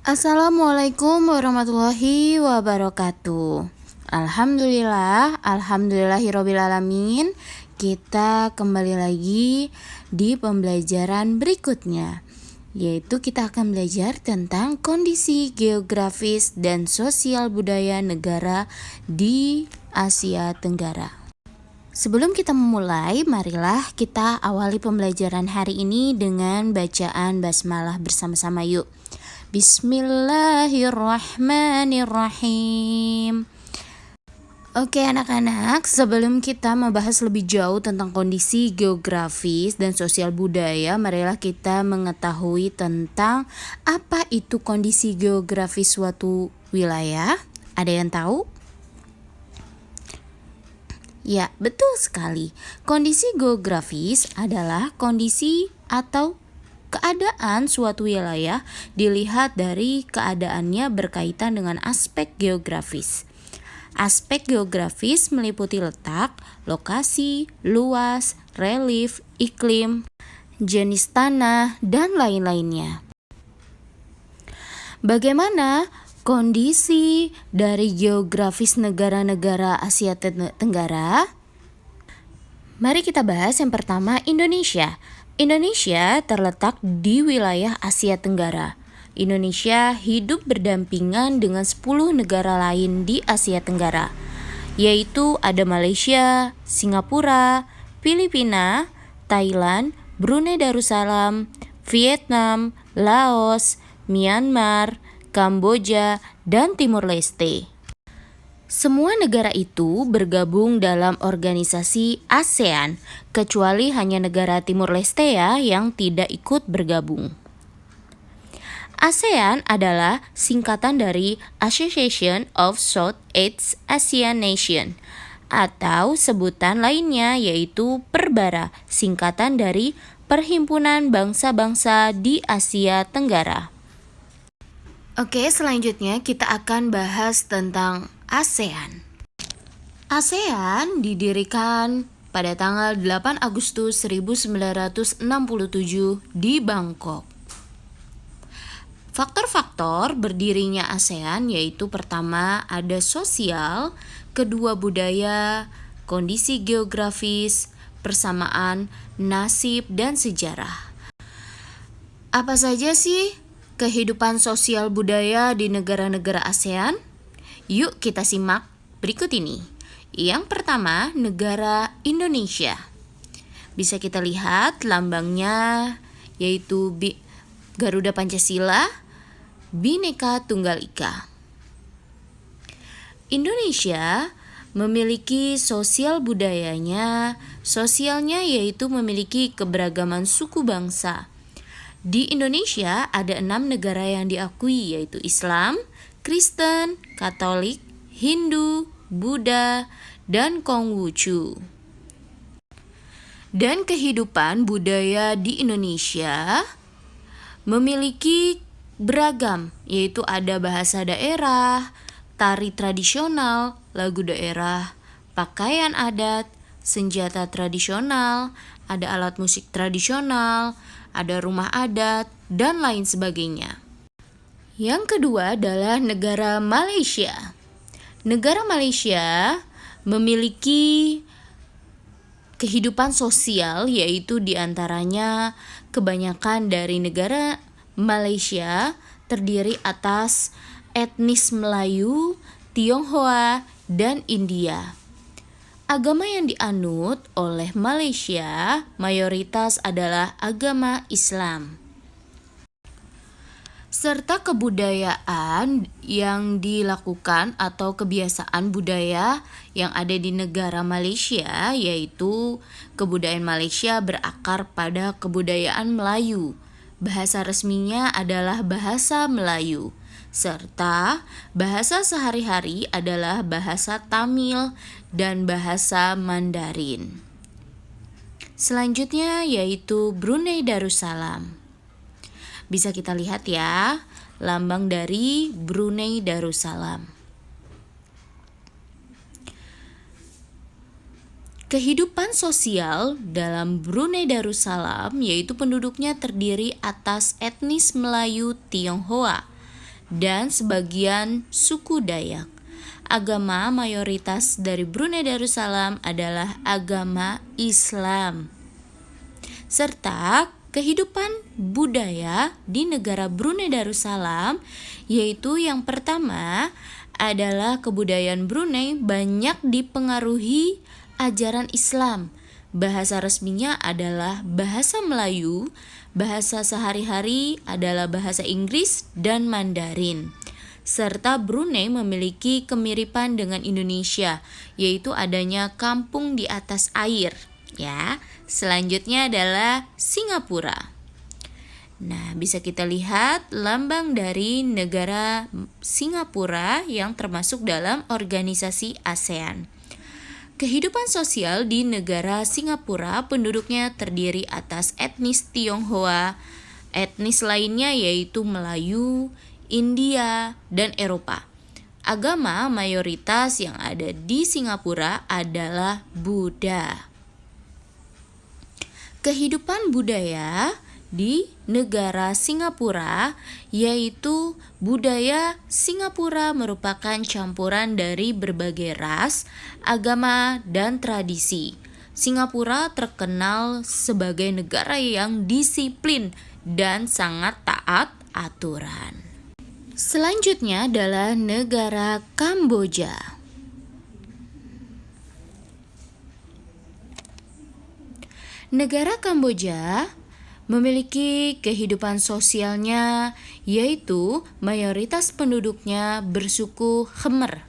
Assalamualaikum warahmatullahi wabarakatuh. Alhamdulillahirobbilalamin. Kita kembali lagi di pembelajaran berikutnya, yaitu kita akan belajar tentang kondisi geografis dan sosial budaya negara di Asia Tenggara. Sebelum kita memulai, marilah kita awali pembelajaran hari ini dengan bacaan basmalah bersama-sama yuk. Bismillahirrahmanirrahim. Oke anak-anak, sebelum kita membahas lebih jauh tentang kondisi geografis dan sosial budaya, marilah kita mengetahui tentang apa itu kondisi geografis suatu wilayah. Ada yang tahu? Ya, betul sekali. Kondisi geografis adalah kondisi atau keadaan suatu wilayah dilihat dari keadaannya berkaitan dengan aspek geografis. Aspek geografis meliputi letak, lokasi, luas, relief, iklim, jenis tanah, dan lain-lainnya. Bagaimana kondisi dari geografis negara-negara Asia Tenggara? Mari kita bahas yang pertama, Indonesia. Indonesia terletak di wilayah Asia Tenggara. Indonesia hidup berdampingan dengan 10 negara lain di Asia Tenggara, yaitu ada Malaysia, Singapura, Filipina, Thailand, Brunei Darussalam, Vietnam, Laos, Myanmar, Kamboja, dan Timur Leste. Semua negara itu bergabung dalam organisasi ASEAN, kecuali hanya negara Timur Leste yang tidak ikut bergabung. ASEAN adalah singkatan dari Association of Southeast Asian Nations, atau sebutan lainnya yaitu Perbara, singkatan dari Perhimpunan Bangsa-Bangsa di Asia Tenggara. Oke, selanjutnya kita akan bahas tentang ASEAN. ASEAN didirikan pada tanggal 8 Agustus 1967 di Bangkok. Faktor-faktor berdirinya ASEAN yaitu pertama ada sosial, kedua budaya, kondisi geografis, persamaan, nasib, dan sejarah. Apa saja sih kehidupan sosial budaya di negara-negara ASEAN? Yuk kita simak berikut ini. Yang pertama, negara Indonesia. Bisa kita lihat lambangnya yaitu Garuda Pancasila, Bhinneka Tunggal Ika. Indonesia memiliki sosial budayanya. Sosialnya yaitu memiliki keberagaman suku bangsa. Di Indonesia ada 6 negara yang diakui, yaitu Islam, Kristen, Katolik, Hindu, Buddha, dan Konghucu. Dan kehidupan budaya di Indonesia memiliki beragam, yaitu ada bahasa daerah, tari tradisional, lagu daerah, pakaian adat, senjata tradisional, ada alat musik tradisional, ada rumah adat, dan lain sebagainya. Yang kedua adalah negara Malaysia. Negara Malaysia memiliki kehidupan sosial, yaitu diantaranya kebanyakan dari negara Malaysia terdiri atas etnis Melayu, Tionghoa, dan India. Agama yang dianut oleh Malaysia mayoritas adalah agama Islam. Serta kebudayaan yang dilakukan atau kebiasaan budaya yang ada di negara Malaysia, yaitu kebudayaan Malaysia berakar pada kebudayaan Melayu. Bahasa resminya adalah bahasa Melayu. Serta bahasa sehari-hari adalah bahasa Tamil dan bahasa Mandarin. Selanjutnya yaitu Brunei Darussalam. Bisa kita lihat ya, lambang dari Brunei Darussalam. Kehidupan sosial dalam Brunei Darussalam yaitu penduduknya terdiri atas etnis Melayu Tionghoa dan sebagian suku Dayak. Agama mayoritas dari Brunei Darussalam adalah agama Islam. Serta kehidupan budaya di negara Brunei Darussalam, yaitu yang pertama adalah kebudayaan Brunei banyak dipengaruhi ajaran Islam. Bahasa resminya adalah bahasa Melayu, bahasa sehari-hari adalah bahasa Inggris dan Mandarin. Serta Brunei memiliki kemiripan dengan Indonesia, yaitu adanya kampung di atas air. Ya, selanjutnya adalah Singapura. Nah, bisa kita lihat lambang dari negara Singapura yang termasuk dalam organisasi ASEAN. Kehidupan sosial di negara Singapura, penduduknya terdiri atas etnis Tionghoa, etnis lainnya yaitu Melayu, India, dan Eropa. Agama mayoritas yang ada di Singapura adalah Buddha. Kehidupan budaya di negara Singapura, yaitu budaya Singapura merupakan campuran dari berbagai ras, agama, dan tradisi. Singapura terkenal sebagai negara yang disiplin dan sangat taat aturan. Selanjutnya adalah negara Kamboja. Negara Kamboja memiliki kehidupan sosialnya, yaitu mayoritas penduduknya bersuku Khmer.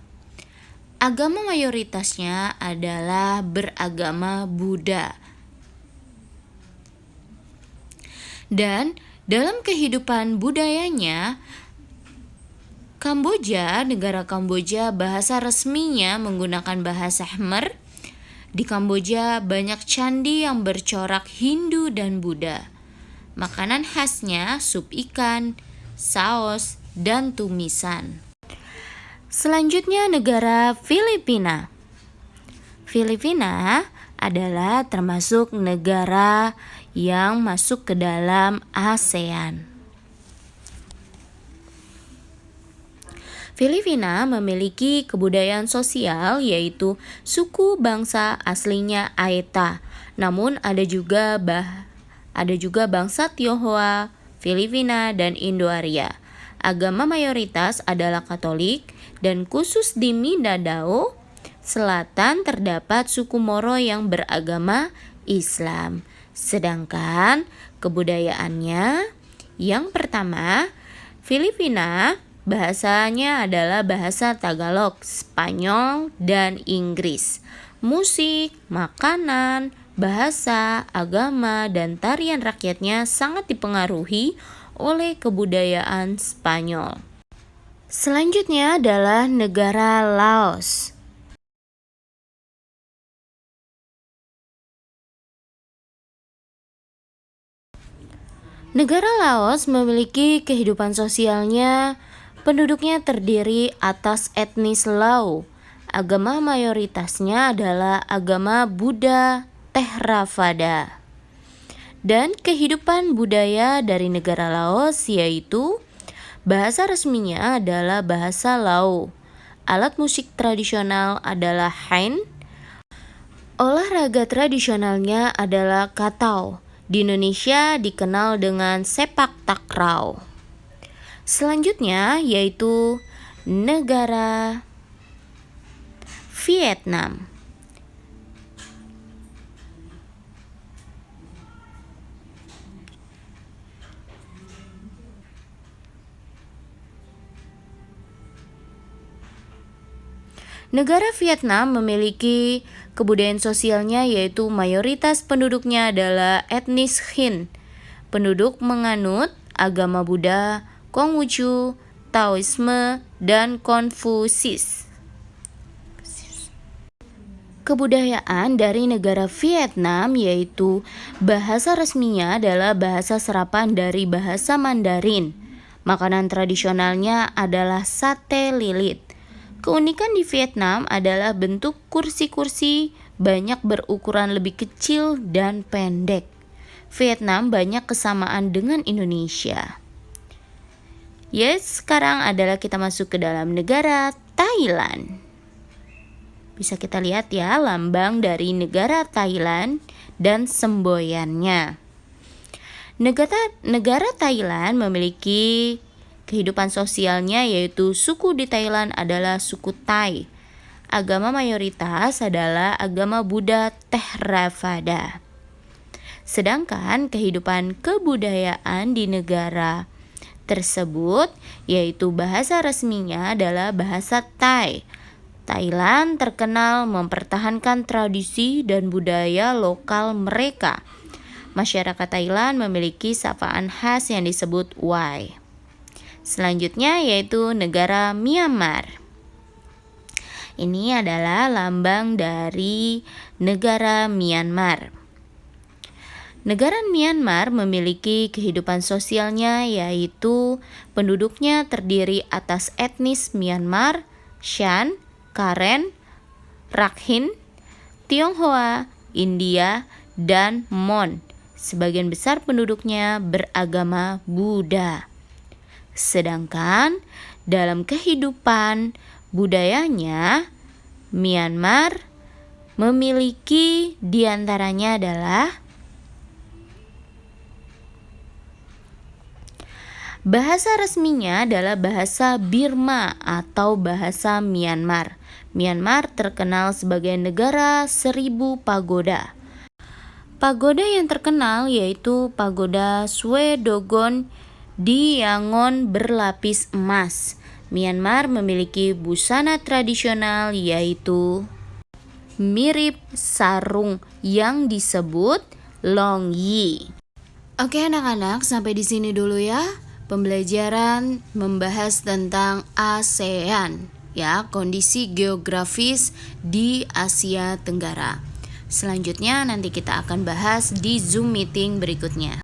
Agama mayoritasnya adalah beragama Buddha. Dan dalam kehidupan budayanya, negara Kamboja bahasa resminya menggunakan bahasa Khmer. Di Kamboja banyak candi yang bercorak Hindu dan Buddha. Makanan khasnya sup ikan, saus, dan tumisan. Selanjutnya negara Filipina. Filipina adalah termasuk negara yang masuk ke dalam ASEAN. Filipina memiliki kebudayaan sosial yaitu suku bangsa aslinya Aeta. Namun ada juga bangsa Tionghoa, Filipina, dan Indo-Arya. Agama mayoritas adalah Katolik dan khusus di Mindanao Selatan terdapat suku Moro yang beragama Islam. Sedangkan kebudayaannya yang pertama, Filipina bahasanya adalah bahasa Tagalog, Spanyol, dan Inggris. Musik, makanan, bahasa, agama, dan tarian rakyatnya sangat dipengaruhi oleh kebudayaan Spanyol. Selanjutnya adalah negara Laos. Negara Laos memiliki kehidupan sosialnya. Penduduknya terdiri atas etnis Lao. Agama mayoritasnya adalah agama Buddha Theravada. Dan kehidupan budaya dari negara Laos yaitu bahasa resminya adalah bahasa Lao. Alat musik tradisional adalah hain. Olahraga tradisionalnya adalah katau. Di Indonesia dikenal dengan sepak takraw. Selanjutnya yaitu negara Vietnam. Negara Vietnam memiliki kebudayaan sosialnya yaitu mayoritas penduduknya adalah etnis Hin. Penduduk menganut agama Buddha, Konghucu, Taoisme, dan Konfusius. Kebudayaan dari negara Vietnam yaitu bahasa resminya adalah bahasa serapan dari bahasa Mandarin. Makanan tradisionalnya adalah sate lilit. Keunikan di Vietnam adalah bentuk kursi-kursi banyak berukuran lebih kecil dan pendek. Vietnam banyak kesamaan dengan Indonesia. Yes, sekarang adalah kita masuk ke dalam negara Thailand. Bisa kita lihat ya lambang dari negara Thailand dan semboyannya. Negara Thailand memiliki kehidupan sosialnya, yaitu suku di Thailand adalah suku Thai. Agama mayoritas adalah agama Buddha Theravada. Sedangkan kehidupan kebudayaan di negara tersebut, yaitu bahasa resminya adalah bahasa Thai. Thailand terkenal mempertahankan tradisi dan budaya lokal mereka. Masyarakat Thailand memiliki sapaan khas yang disebut Wai. Selanjutnya yaitu negara Myanmar. Ini adalah lambang dari negara Myanmar. Negara Myanmar memiliki kehidupan sosialnya, yaitu penduduknya terdiri atas etnis Myanmar, Shan, Karen, Rakhine, Tionghoa, India, dan Mon. Sebagian besar penduduknya beragama Buddha. Sedangkan dalam kehidupan budayanya, Myanmar memiliki diantaranya adalah bahasa resminya adalah bahasa Birma atau bahasa Myanmar. Myanmar terkenal sebagai negara 1000 pagoda. Pagoda yang terkenal yaitu Pagoda Swe Dogon di Yangon berlapis emas. Myanmar memiliki busana tradisional yaitu mirip sarung yang disebut Long Yi. Oke anak-anak, sampai di sini dulu ya. Pembelajaran membahas tentang ASEAN, ya, kondisi geografis di Asia Tenggara. Selanjutnya nanti kita akan bahas di Zoom meeting berikutnya.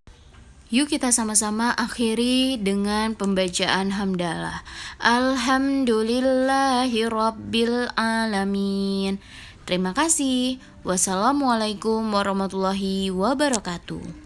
Yuk kita sama-sama akhiri dengan pembacaan hamdalah. Alhamdulillahirabbil alamin. Terima kasih. Wassalamualaikum warahmatullahi wabarakatuh.